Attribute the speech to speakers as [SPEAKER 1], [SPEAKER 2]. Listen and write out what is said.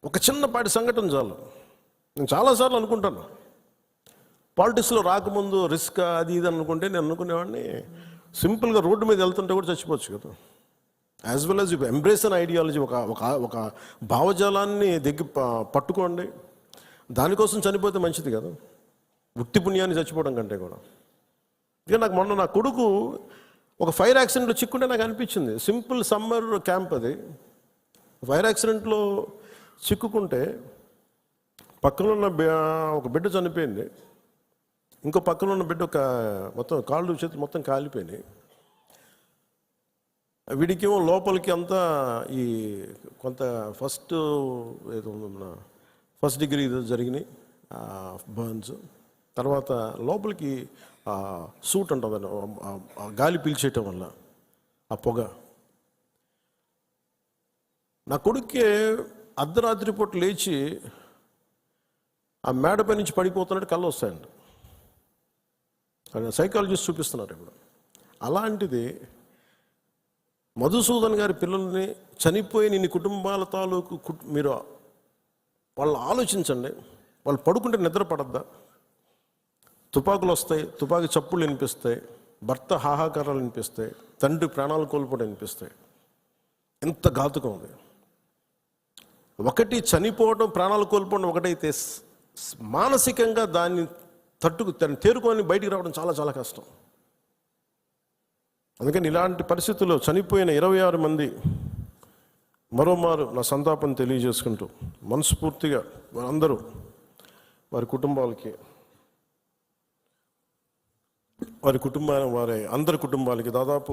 [SPEAKER 1] ఒక చిన్నపాటి సంఘటన చాలు. నేను చాలాసార్లు అనుకుంటాను, పాలిటిక్స్లో రాకముందు రిస్క్ అది ఇది అనుకుంటే నేను అనుకునేవాడిని సింపుల్గా రోడ్డు మీద వెళ్తుంటే కూడా చచ్చిపోవచ్చు కదా. As well as you embrace an ideology, ఒక భావజాలాన్ని పట్టుకోండి, దానికోసం చనిపోతే మంచిది కదా, ఉత్తి పుణ్యాన్ని చచ్చిపోవడం కంటే కూడా. ఇక నాకు మొన్న నా కొడుకు ఒక ఫైర్ యాక్సిడెంట్లో చిక్కుంటే నాకు అనిపించింది, సింపుల్ సమ్మర్ క్యాంప్ అది, ఫైర్ యాక్సిడెంట్లో చిక్కుకుంటే పక్కన ఉన్న ఒక బిడ్డ చనిపోయింది, ఇంకో పక్కన ఉన్న బిడ్డ మొత్తం కాళ్ళు చేతులు మొత్తం కాలిపోయినాయి. వీడికేమో లోపలికి అంతా ఈ కొంత ఫస్ట్ డిగ్రీ జరిగినాయి బర్న్స్, తర్వాత లోపలికి సూట్ ఉంటుంది గాలి పీల్చేయటం వల్ల ఆ పొగ. నా కొడుక్కి అర్ధరాత్రి పూట లేచి ఆ మేడపై నుంచి పడిపోతున్నట్టు కళ్ళు వస్తాయండి. సైకాలజిస్ట్ చూపిస్తున్నారు ఇప్పుడు. అలాంటిది మధుసూదన్ గారి పిల్లల్ని చనిపోయిన ఇన్ని కుటుంబాల తాలూకు మీరు వాళ్ళు ఆలోచించండి, వాళ్ళు పడుకుంటే నిద్ర పడద్దా? తుపాకులు వస్తాయి, తుపాకీ చప్పుళ్ళు వినిపిస్తాయి, భర్త హాహాకారాలు వినిపిస్తాయి, తండ్రి ప్రాణాలు కోల్పోవడం వినిపిస్తాయి. ఎంత ఘాతుకం ఉంది. ఒకటి చనిపోవడం, ప్రాణాలు కోల్పోవడం ఒకటైతే, మానసికంగా దాన్ని తేరుకొని బయటికి రావడం చాలా చాలా కష్టం. అందుకని ఇలాంటి పరిస్థితుల్లో చనిపోయిన 26 మంది మరోమారు నా సంతాపం తెలియజేసుకుంటూ మనస్ఫూర్తిగా వారందరూ వారి అందరి కుటుంబాలకి దాదాపు